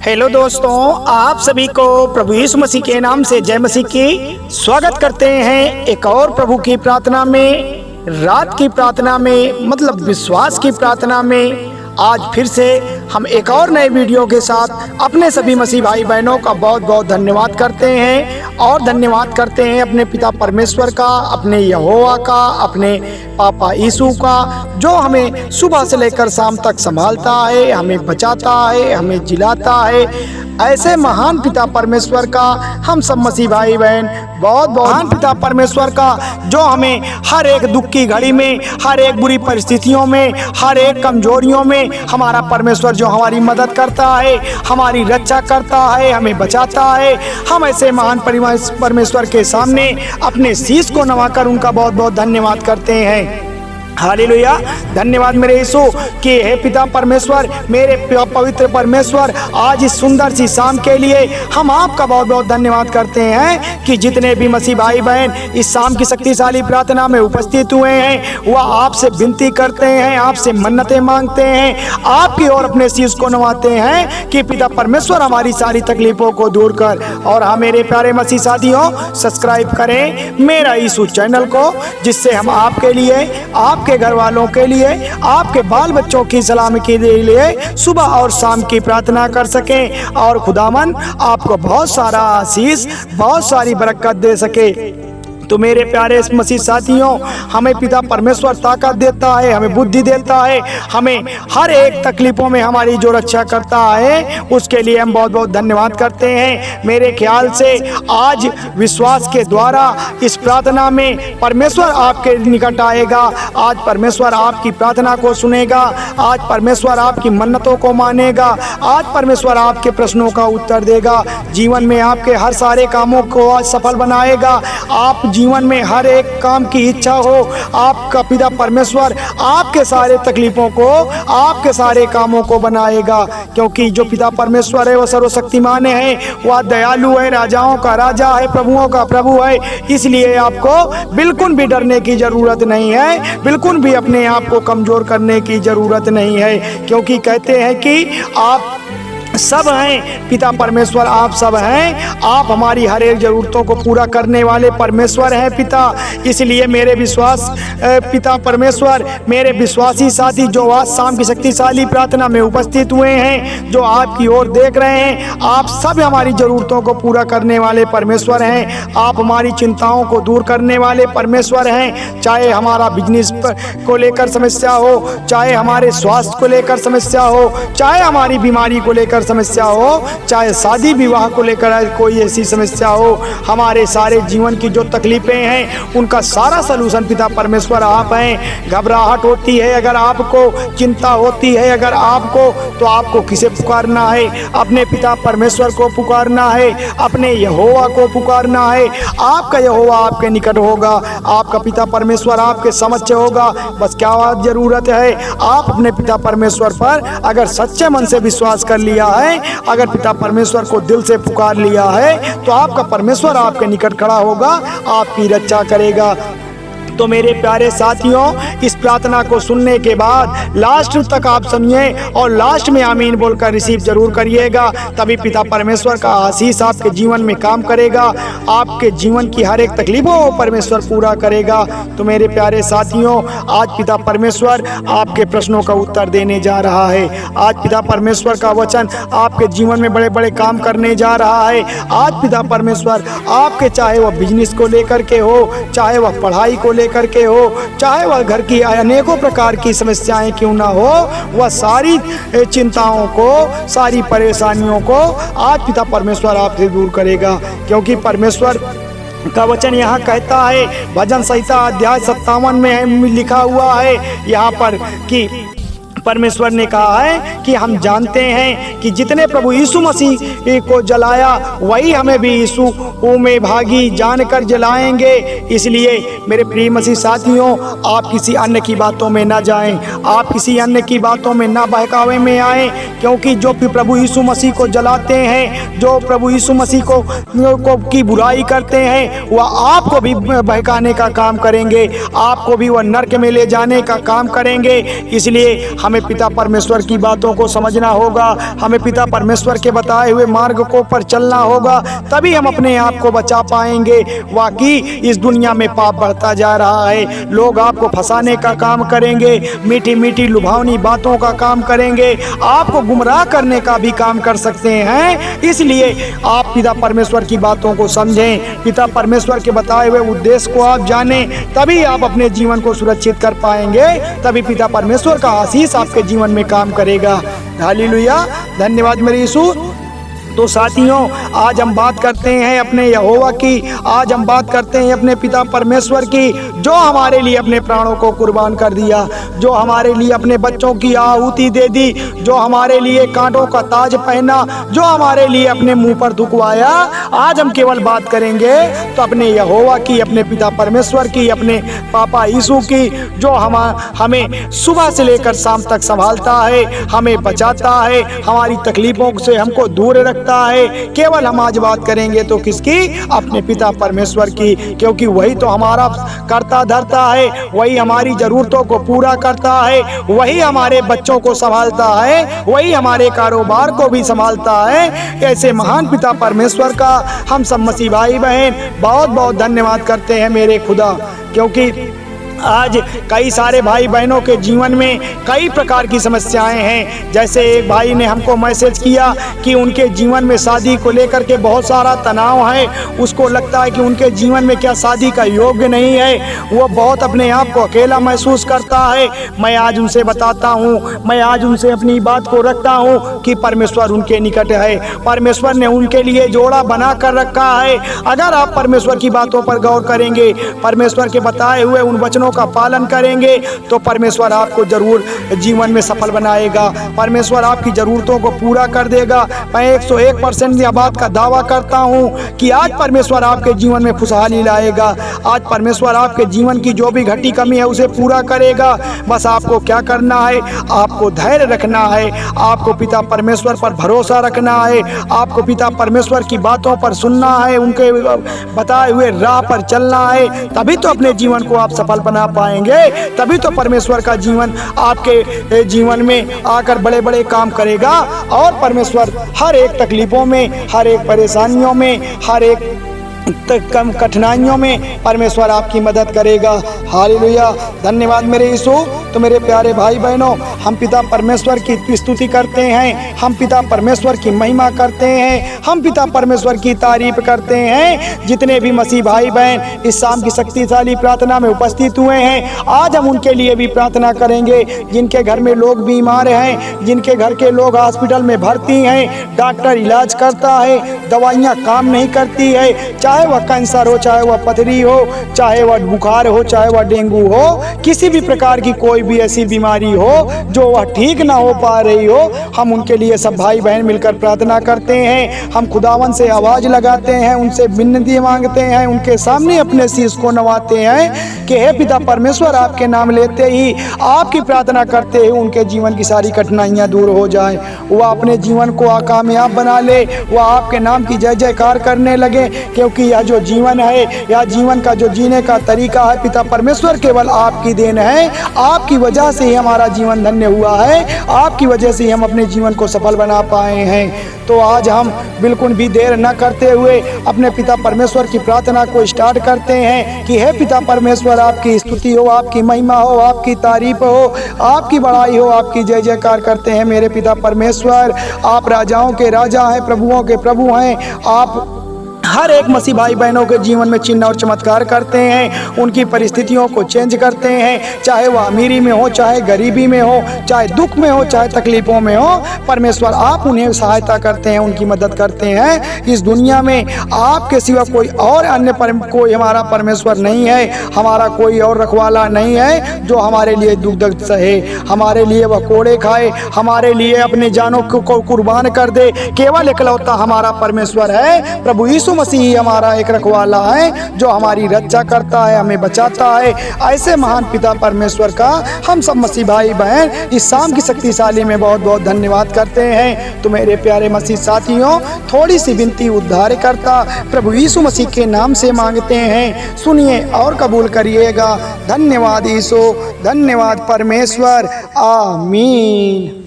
Hello दोस्तों, आप सभी को प्रभु यीशु मसीह के नाम से जय मसीह की स्वागत करते हैं। एक और प्रभु की प्रार्थना में, रात की प्रार्थना में, मतलब विश्वास की प्रार्थना में आज फिर से हम एक और नए वीडियो के साथ अपने सभी मसीह भाई बहनों का बहुत बहुत धन्यवाद करते हैं। और धन्यवाद करते हैं अपने पिता परमेश्वर का, अपने यहोवा का, अपने पापा यीशु का, जो हमें सुबह से लेकर शाम तक संभालता है, हमें बचाता है, हमें जिलाता है। ऐसे महान पिता परमेश्वर का हम सब मसीह भाई बहन बहुत बहुत महान पिता परमेश्वर का, जो हमें हर एक दुख की घड़ी में, हर एक बुरी परिस्थितियों में, हर एक कमजोरियों में हमारा परमेश्वर जो हमारी मदद करता है, हमारी रक्षा करता है, हमें बचाता है। हम ऐसे महान परमेश्वर के सामने अपने शीश को नवाकर उनका बहुत बहुत धन्यवाद करते हैं। हालेलुया। धन्यवाद मेरे यीशु कि हे पिता परमेश्वर, मेरे पवित्र परमेश्वर, आज इस सुंदर सी शाम के लिए हम आपका बहुत बहुत धन्यवाद करते हैं कि जितने भी मसीह भाई बहन इस शाम की शक्तिशाली प्रार्थना में उपस्थित हुए हैं, वह आपसे विनती करते हैं, आपसे मन्नतें मांगते हैं, आपकी ओर अपने शीश को नवाते हैं कि पिता परमेश्वर हमारी सारी तकलीफों को दूर कर। और हाँ मेरे प्यारे मसीह साथियों, सब्सक्राइब करें मेरा यीशु चैनल को, जिससे हम आपके लिए, आपके घर वालों के लिए, आपके बाल बच्चों की सलामती के लिए सुबह और शाम की प्रार्थना कर सकें और खुदावन आपको बहुत सारा आशीष, बहुत सारी बरकत दे सके। तो मेरे प्यारे मसीह साथियों, हमें पिता परमेश्वर ताकत देता है, हमें बुद्धि देता है, हमें हर एक तकलीफों में हमारी जो रक्षा करता है, उसके लिए हम बहुत बहुत धन्यवाद करते हैं। मेरे ख्याल से आज विश्वास के द्वारा इस प्रार्थना में परमेश्वर आपके निकट आएगा। आज परमेश्वर आपकी प्रार्थना को सुनेगा, आज परमेश्वर आपकी मन्नतों को मानेगा, आज परमेश्वर आपके प्रश्नों का उत्तर देगा, जीवन में आपके हर सारे कामों को आज सफल बनाएगा। आप जीवन में हर एक काम की इच्छा हो, आपका पिता परमेश्वर आपके सारे तकलीफों को, आपके सारे कामों को बनाएगा। क्योंकि जो पिता परमेश्वर है वह सर्वशक्तिमान है, वह दयालु है, राजाओं का राजा है, प्रभुओं का प्रभु है। इसलिए आपको बिल्कुल भी डरने की जरूरत नहीं है, बिल्कुल भी अपने आप को कमजोर करने की जरूरत नहीं है। क्योंकि कहते हैं कि आप सब हैं, पिता परमेश्वर आप सब हैं, आप हमारी हर एक ज़रूरतों को पूरा करने वाले परमेश्वर हैं पिता। इसलिए मेरे विश्वास पिता परमेश्वर, मेरे विश्वासी साथी जो आज शाम की शक्तिशाली प्रार्थना में उपस्थित हुए हैं, जो आपकी ओर देख रहे हैं, आप सब हमारी ज़रूरतों को पूरा करने वाले परमेश्वर हैं। आप हमारी चिंताओं को दूर करने वाले परमेश्वर हैं। चाहे हमारा बिजनेस को लेकर समस्या हो, चाहे हमारे स्वास्थ्य को लेकर समस्या हो, चाहे हमारी बीमारी को लेकर समस्या हो, चाहे शादी विवाह को लेकर कोई ऐसी समस्या हो, हमारे सारे जीवन की जो तकलीफें हैं उनका सारा सलूशन पिता परमेश्वर आप हैं। घबराहट होती है अगर आपको, चिंता होती है अगर आपको, तो आपको किसे पुकारना है? अपने पिता परमेश्वर को पुकारना है, अपने यहोवा को पुकारना है। आपका यहोवा आपके निकट होगा, आपका पिता परमेश्वर आपके समक्ष होगा। बस क्या जरूरत है? आप अपने पिता परमेश्वर पर अगर सच्चे मन से विश्वास कर लिया है, अगर पिता परमेश्वर को दिल से पुकार लिया है, तो आपका परमेश्वर आपके निकट खड़ा होगा, आपकी रक्षा करेगा। तो मेरे प्यारे साथियों, इस प्रार्थना को सुनने के बाद लास्ट तक आप सुनिए और लास्ट में आमीन बोलकर रिसीव जरूर करिएगा, तभी पिता परमेश्वर का आशीष आपके जीवन में काम करेगा, आपके जीवन की हर एक तकलीफों को परमेश्वर पूरा करेगा। तो मेरे प्यारे साथियों, आज पिता परमेश्वर आपके प्रश्नों का उत्तर देने जा रहा है। आज पिता परमेश्वर का वचन आपके जीवन में बड़े बड़े काम करने जा रहा है। आज पिता परमेश्वर आपके, चाहे वह बिजनेस को लेकर के हो, चाहे वह पढ़ाई को लेकर के हो, चाहे वह घर की अनेकों प्रकार की समस्याएं क्यों ना हो, वह सारी चिंताओं को, सारी परेशानियों को आज पिता परमेश्वर आपसे दूर करेगा। क्योंकि परमेश्वर का वचन यहाँ कहता है, भजन संहिता अध्याय 57 में लिखा हुआ है यहाँ पर कि परमेश्वर ने कहा है कि हम जानते हैं कि जितने प्रभु यीशु मसीह को जलाया, वही हमें भी यीशु में भागी जानकर जलाएंगे। इसलिए मेरे प्रिय मसीह साथियों, आप किसी अन्य की बातों में ना जाएं, आप किसी अन्य की बातों में ना बहकावे में आएं। क्योंकि जो भी प्रभु यीशु मसीह को जलाते हैं, जो प्रभु यीशु मसीह को की बुराई करते हैं, वह आपको भी बहकाने का काम करेंगे, आपको भी वह नरक में ले जाने का काम करेंगे। इसलिए हमें पिता परमेश्वर की बातों को समझना होगा, हमें पिता परमेश्वर के बताए हुए मार्ग को पर चलना होगा, तभी हम अपने आप को बचा पाएंगे। वाकई इस दुनिया में पाप बढ़ता जा रहा है, लोग आपको फंसाने का काम करेंगे, मीठी मीठी लुभावनी बातों का काम करेंगे, आपको गुमराह करने का भी काम कर सकते हैं। इसलिए आप पिता परमेश्वर की बातों को समझें, पिता परमेश्वर के बताए हुए उद्देश्य को आप जानें, तभी आप अपने जीवन को सुरक्षित कर पाएंगे, तभी पिता परमेश्वर का आशीष आपके जीवन में काम करेगा। हालेलुया, धन्यवाद मेरे यीशु। तो साथियों, आज हम बात करते हैं अपने यहोवा की, आज हम बात करते हैं अपने पिता परमेश्वर की, जो हमारे लिए अपने प्राणों को कुर्बान कर दिया, जो हमारे लिए अपने बच्चों की आहुति दे दी, जो हमारे लिए कांटों का ताज पहना, जो हमारे लिए अपने मुंह पर थुकवाया। आज हम केवल बात करेंगे तो अपने यहोवा की, अपने पिता परमेश्वर की, अपने पापा यीशु की, जो हमें सुबह से लेकर शाम तक संभालता है, हमें बचाता है, हमारी तकलीफों से हमको दूर रखता है। केवल हम आज बात करेंगे तो किसकी? अपने पिता परमेश्वर की, क्योंकि वही तो हमारा करता धरता है, वही हमारी जरूरतों को पूरा करता है, वही हमारे बच्चों को संभालता है, वही हमारे कारोबार को भी संभालता है। ऐसे महान पिता परमेश्वर का हम सब मसीह भाई बहन बहुत बहुत धन्यवाद करते हैं मेरे खुदा, क्योंकि आज कई सारे भाई बहनों के जीवन में कई प्रकार की समस्याएं हैं। जैसे एक भाई ने हमको मैसेज किया कि उनके जीवन में शादी को लेकर के बहुत सारा तनाव है, उसको लगता है कि उनके जीवन में क्या शादी का योग्य नहीं है, वो बहुत अपने आप को अकेला महसूस करता है। मैं आज उनसे बताता हूँ, मैं आज उनसे अपनी बात को रखता हूँ कि परमेश्वर उनके निकट है, परमेश्वर ने उनके लिए जोड़ा बना कर रखा है। अगर आप परमेश्वर की बातों पर गौर करेंगे, परमेश्वर के बताए हुए उन वचनों का पालन करेंगे, तो परमेश्वर आपको जरूर जीवन में सफल बनाएगा, परमेश्वर आपकी जरूरतों को पूरा कर देगा। मैं 101% यह बात का दावा करता हूँ कि आज परमेश्वर आपके जीवन में खुशहाली लाएगा, आज परमेश्वर आपके जीवन की जो भी घटी कमी है उसे पूरा करेगा। बस आपको क्या करना है? आपको धैर्य रखना है, आपको पिता परमेश्वर पर भरोसा रखना है, आपको पिता परमेश्वर की बातों पर सुनना है, उनके बताए हुए राह पर चलना है, तभी तो अपने जीवन को आप सफल बना पाएंगे, तभी तो परमेश्वर का जीवन आपके जीवन में आकर बड़े बड़े काम करेगा। और परमेश्वर हर एक तकलीफों में, हर एक परेशानियों में, हर एक कम कठिनाइयों में परमेश्वर आपकी मदद करेगा। हालेलुया, धन्यवाद मेरे यीशु। तो मेरे प्यारे भाई बहनों, हम पिता परमेश्वर की स्तुति करते हैं, हम पिता परमेश्वर की महिमा करते हैं, हम पिता परमेश्वर की तारीफ करते हैं। जितने भी मसीह भाई बहन इस शाम की शक्तिशाली प्रार्थना में उपस्थित हुए हैं, आज हम उनके लिए भी प्रार्थना करेंगे, जिनके घर में लोग बीमार हैं, जिनके घर के लोग हॉस्पिटल में भर्ती हैं, डॉक्टर इलाज करता है, दवाइयाँ काम नहीं करती है, चाहे वह कैंसर हो, चाहे वह पथरी हो, चाहे वह बुखार हो, चाहे वह डेंगू हो, किसी भी प्रकार की कोई भी ऐसी बीमारी हो जो वह ठीक ना हो पा रही हो, हम उनके लिए सब भाई बहन मिलकर प्रार्थना करते हैं। हम खुदावन से आवाज लगाते हैं, उनसे विनती मांगते हैं, उनके सामने अपने शीश को नवाते हैं कि हे पिता परमेश्वर, आपके नाम लेते ही, आपकी प्रार्थना करते ही उनके जीवन की सारी कठिनाइयाँ दूर हो जाए, वह अपने जीवन को कामयाब बना ले, वह आपके नाम की जय जयकार करने लगे। क्योंकि यह जो जीवन है, यह जीवन का जो जीने का तरीका है पिता परमेश्वर केवल आपकी देन है, आपकी वजह से ही हमारा जीवन धन्य हुआ है, आपकी वजह से ही हम अपने जीवन को सफल बना पाए हैं। तो आज हम बिल्कुल भी देर न करते हुए अपने पिता परमेश्वर की प्रार्थना को स्टार्ट करते हैं कि हे पिता परमेश्वर, आपकी स्तुति हो, आपकी महिमा हो, आपकी तारीफ हो, आपकी बड़ाई हो, आपकी जय जयकार करते हैं मेरे पिता परमेश्वर। आप राजाओं के राजा हैं, प्रभुओं के प्रभु हैं, आप हर एक मसीह भाई बहनों के जीवन में चिन्ह और चमत्कार करते हैं, उनकी परिस्थितियों को चेंज करते हैं, चाहे वह अमीरी में हो, चाहे गरीबी में हो, चाहे दुख में हो, चाहे तकलीफों में हो, परमेश्वर आप उन्हें सहायता करते हैं, उनकी मदद करते हैं। इस दुनिया में आपके सिवा कोई और अन्य कोई हमारा परमेश्वर नहीं है, हमारा कोई और रखवाला नहीं है जो हमारे लिए दुख दर्द सहे, हमारे लिए वह कोड़े खाए, हमारे लिए अपने जानों को कुर्बान कर दे। केवल इकलौता हमारा परमेश्वर है प्रभु यीशु मसीह हमारा एक रखवाला है जो हमारी रक्षा करता है, हमें बचाता है। ऐसे महान पिता परमेश्वर का हम सब मसीह भाई बहन इस शाम की शक्तिशाली में बहुत बहुत धन्यवाद करते हैं। तो मेरे प्यारे मसीह साथियों, थोड़ी सी विनती उद्धार करता प्रभु यीशु मसीह के नाम से मांगते हैं, सुनिए और कबूल करिएगा। धन्यवाद यीशु, धन्यवाद परमेश्वर, आमीन।